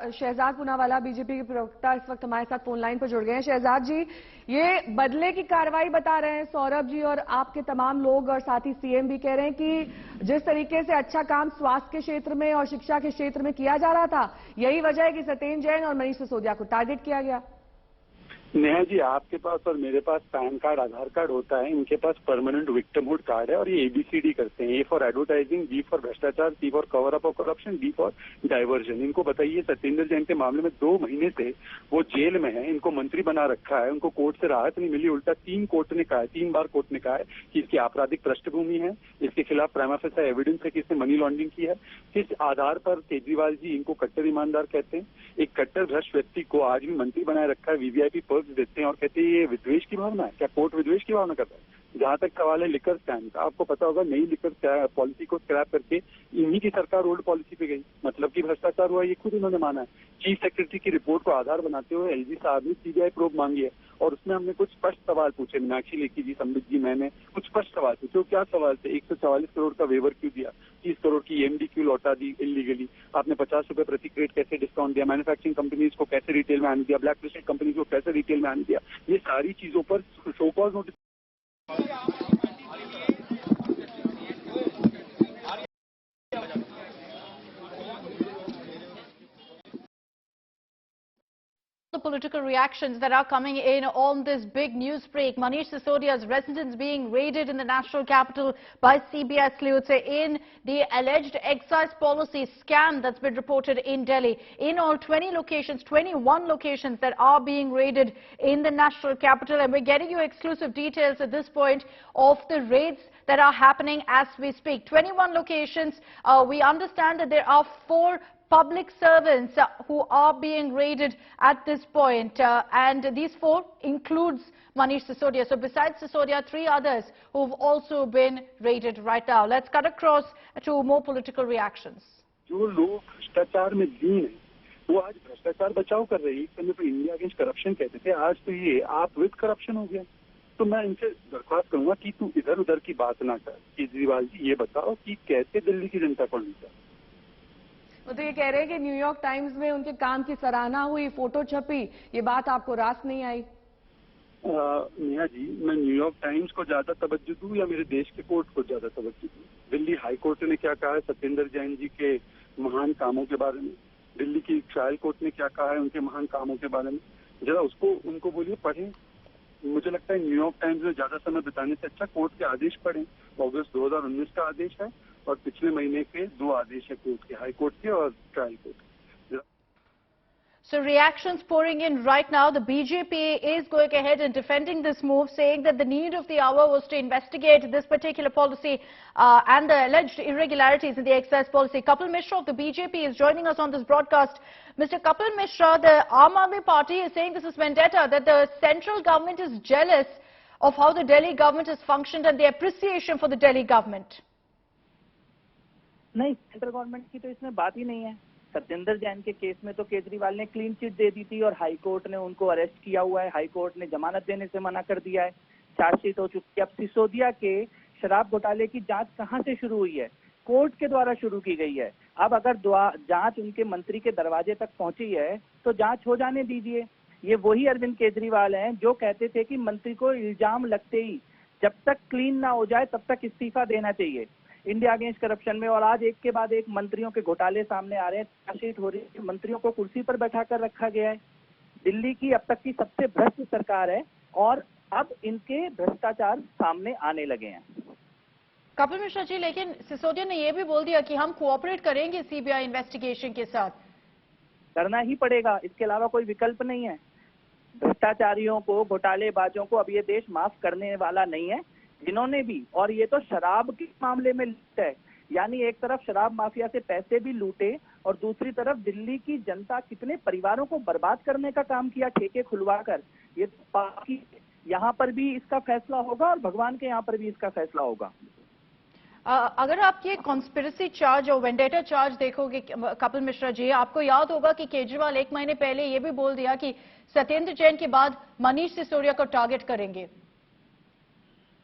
Shahzad Poonawalla BJP के प्रवक्ता इस वक्त हमारे साथ फोन लाइन पर जुड़ गए हैं। शहजाद जी, ये बदले की कार्रवाई बता रहे हैं सौरभ जी और आपके तमाम लोग, और साथ ही सीएम भी कह रहे हैं कि जिस तरीके से अच्छा काम स्वास्थ्य के क्षेत्र में और शिक्षा के क्षेत्र में किया जा रहा था, यही वजह है कि सत्येंद्र जैन और मनीष सिसोदिया को टारगेट किया गया। नेहा जी, आपके पास और मेरे पास पैन कार्ड, आधार कार्ड होता है, इनके पास परमानेंट विक्टिमहुड कार्ड है और ये ABCD करते हैं। A for advertising, B for भ्रष्टाचार, C for cover up of corruption, D for diversion. इनको बताइए, सत्येंद्र जैन के मामले में 2 महीने से वो जेल में है, इनको मंत्री बना रखा है, उनको कोर्ट से राहत नहीं मिली, उल्टा 3 बार कोर्ट ने कहा है कि इसकी आपराधिक पृष्ठभूमि है, इसके खिलाफ प्राइमा फेसी एविडेंस है कि इसने मनी लॉन्ड्रिंग की है। किस आधार पर केजरीवाल जी इनको कट्टर ईमानदार कहते हैं? एक कट्टर भ्रष्ट व्यक्ति को आज भी मंत्री बनाए रखा है, VVIP देते हैं और कहते हैं ये विद्वेष की भावना है। क्या कोर्ट विद्वेष की भावना करता है? जहां तक सवाल है लिकर स्कैम का, आपको पता होगा नई लिकर पॉलिसी को स्क्रैप करके इन्हीं की सरकार ओल्ड पॉलिसी पे गई, मतलब कि भ्रष्टाचार हुआ, ये खुद इन्होंने माना है। चीफ सेक्रेटरी की रिपोर्ट को आधार बनाते हुए LG साहब ने CBI प्रोब मांगी है और उसमें हमने कुछ स्पष्ट सवाल पूछे। मीनाक्षी लेखी जी, संबित जी, मैंने कुछ स्पष्ट सवाल पूछे। वो क्या सवाल थे? 144 करोड़ का वेवर क्यों दिया? 30 करोड़ की EMD क्यों लौटा दी इलीगली? आपने 50 रुपए प्रति क्रेट कैसे डिस्काउंट दिया? मैन्युफैक्चरिंग कंपनीज को कैसे रिटेल में आने दिया? ब्लैक लिस्टेड कंपनीज को कैसे रिटेल में आने दिया? ये सारी चीजों पर show cause notice. The political reactions that are coming in on this big news break. Manish Sisodia's residence being raided in the national capital by CBI sleuths in the alleged excise policy scam that's been reported in Delhi. In all, 21 locations that are being raided in the national capital, and we're getting you exclusive details at this point of the raids that are happening as we speak. 21 locations. We understand that there are 4 public servants who are being raided at this point, and these 4 includes Manish Sisodia. So besides Sisodia, 3 others who've also been raided right now. Let's cut across to more political reactions. जो लोग भ्रष्टाचार में दीन है, वो आज भ्रष्टाचार बचाव कर रहे हैं। एक समय पर इंडिया अगेंस्ट करप्शन कहते थे, आज तो ये आप विद करप्शन हो गया। तो मैं इनसे दरख्वास्त करूंगा कि तू इधर उधर की बात ना कर। केजरीवाल जी, ये बताओ कि कैसे दिल्ली की जनता को लूटा? वो तो ये कह रहे हैं कि न्यूयॉर्क टाइम्स में उनके काम की सराहना हुई, फोटो छपी, ये बात आपको रास नहीं आई? नेहा जी, मैं न्यूयॉर्क टाइम्स को ज्यादा तवज्जो दूं या मेरे देश के कोर्ट को ज्यादा तवज्जो दूं? दिल्ली हाई कोर्ट ने क्या कहा है सत्येंद्र जैन जी के महान कामों के बारे में? दिल्ली की ट्रायल कोर्ट ने क्या कहा है उनके महान कामों के बारे में? जरा उसको उनको बोलिए, पढ़ें। मुझे लगता है न्यूयॉर्क टाइम्स में ज्यादा समय बिताने से अच्छा कोर्ट के आदेश पढ़ें। अगस्त 2019 का आदेश है और पिछले महीने के 2 आदेश है कोर्ट के, हाई कोर्ट के और ट्रायल कोर्ट के। So reactions pouring in right now. The BJP is going ahead and defending this move, saying that the need of the hour was to investigate this particular policy and the alleged irregularities in the excise policy. Kapil Mishra of the BJP is joining us on this broadcast. Mr. Kapil Mishra, the Aam Aadmi Party is saying this is vendetta, that the central government is jealous of how the Delhi government has functioned and the appreciation for the Delhi government. नहीं, central government की तो इसमें बात ही नहीं है। सत्येंद्र जैन के case में तो केजरीवाल ने क्लीन चिट दे दी थी और हाई कोर्ट ने उनको अरेस्ट किया हुआ है। हाई कोर्ट ने जमानत देने से मना कर दिया है, चार्जशीट हो चुकी है। अब सिसोदिया के शराब घोटाले की जांच कहां से शुरू हुई है? कोर्ट के द्वारा शुरू की गई है। अब अगर जांच उनके मंत्री के दरवाजे तक पहुंची है तो जांच हो जाने दीजिए। ये वही अरविंद केजरीवाल हैं जो कहते थे कि मंत्री को इल्जाम लगते ही जब तक क्लीन ना हो जाए तब तक इस्तीफा देना चाहिए इंडिया अगेंस्ट करप्शन में। और आज एक के बाद एक मंत्रियों के घोटाले सामने आ रहे हैं, चार्जशीट हो रही है, मंत्रियों को कुर्सी पर बैठा कर रखा गया है। दिल्ली की अब तक की सबसे भ्रष्ट सरकार है और अब इनके भ्रष्टाचार सामने आने लगे हैं। कपिल मिश्रा जी, लेकिन सिसोदिया ने यह भी बोल दिया कि हम कोऑपरेट करेंगे CBI इन्वेस्टिगेशन के साथ। करना ही पड़ेगा, इसके अलावा कोई विकल्प नहीं है। भ्रष्टाचारियों को, घोटालेबाजों को अब ये देश माफ करने वाला नहीं है। जिन्होंने भी, और ये तो शराब के मामले में लिप्त है, यानी एक तरफ शराब माफिया से पैसे भी लूटे और दूसरी तरफ दिल्ली की जनता कितने परिवारों को बर्बाद करने का काम किया ठेके खुलवाकर। ये तो यहाँ पर भी इसका फैसला होगा और भगवान के यहाँ पर भी इसका फैसला होगा। अगर आप ये कॉन्स्पिरेसी चार्ज और वेंडेटा चार्ज देखोगे कपिल मिश्रा जी, आपको याद होगा कि केजरीवाल 1 महीने पहले ये भी बोल दिया कि सत्येंद्र जैन के बाद मनीष सिसोदिया को टारगेट करेंगे।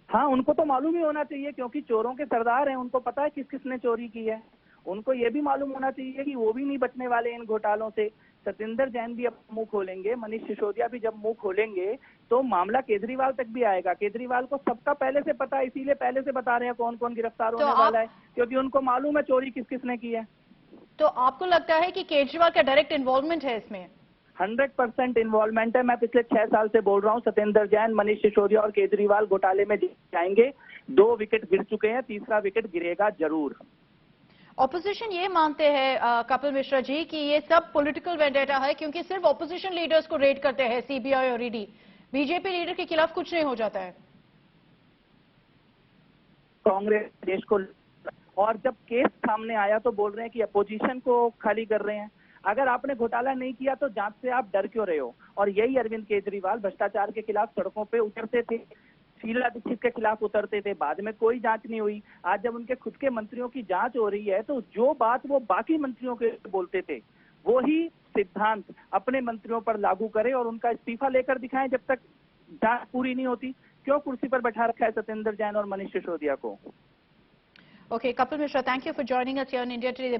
हाँ, उनको तो मालूम ही होना चाहिए क्योंकि चोरों के सरदार हैं, उनको पता है किस किसने चोरी की है। उनको ये भी मालूम होना चाहिए कि वो भी नहीं बचने वाले इन घोटालों से। सत्येंद्र जैन भी अब मुंह खोलेंगे, मनीष सिसोदिया भी जब मुंह खोलेंगे तो मामला केजरीवाल तक भी आएगा। केजरीवाल को सबका पहले से पता है, इसीलिए पहले से बता रहे हैं कौन कौन गिरफ्तार होने वाला है, क्योंकि उनको मालूम है चोरी किस किसने की है। तो आपको लगता है कि केजरीवाल का डायरेक्ट इन्वॉल्वमेंट है इसमें? 100% इन्वॉल्वमेंट है। मैं पिछले 6 साल से बोल रहा हूँ, सत्येंद्र जैन, मनीष सिसोदिया और केजरीवाल घोटाले में जाएंगे। 2 विकेट गिर चुके हैं, तीसरा विकेट गिरेगा जरूर। ऑपोजिशन ये मानते हैं कपिल मिश्रा जी कि ये सब पॉलिटिकल वेंडेटा है, क्योंकि सिर्फ ऑपोजिशन लीडर्स को रेड करते हैं सीबीआई और ईडी, बीजेपी लीडर के खिलाफ कुछ नहीं हो जाता है। कांग्रेस देश को, और जब केस सामने आया तो बोल रहे हैं कि अपोजिशन को खाली कर रहे हैं। अगर आपने घोटाला नहीं किया तो जांच से आप डर क्यों रहे हो? और यही अरविंद केजरीवाल भ्रष्टाचार के खिलाफ सड़कों पे उतरते थे, शीला दीक्षित के खिलाफ उतरते थे, बाद में कोई जांच नहीं हुई। आज जब उनके खुद के मंत्रियों की जांच हो रही है तो जो बात वो बाकी मंत्रियों के बोलते थे वो ही सिद्धांत अपने मंत्रियों पर लागू करें और उनका इस्तीफा लेकर दिखाएं जब तक जांच पूरी नहीं होती। क्यों कुर्सी पर बैठा रखा है सत्येंद्र जैन और मनीष सिसोदिया को? Okay, Kapil Mishra, thank you for joining us here on India Today.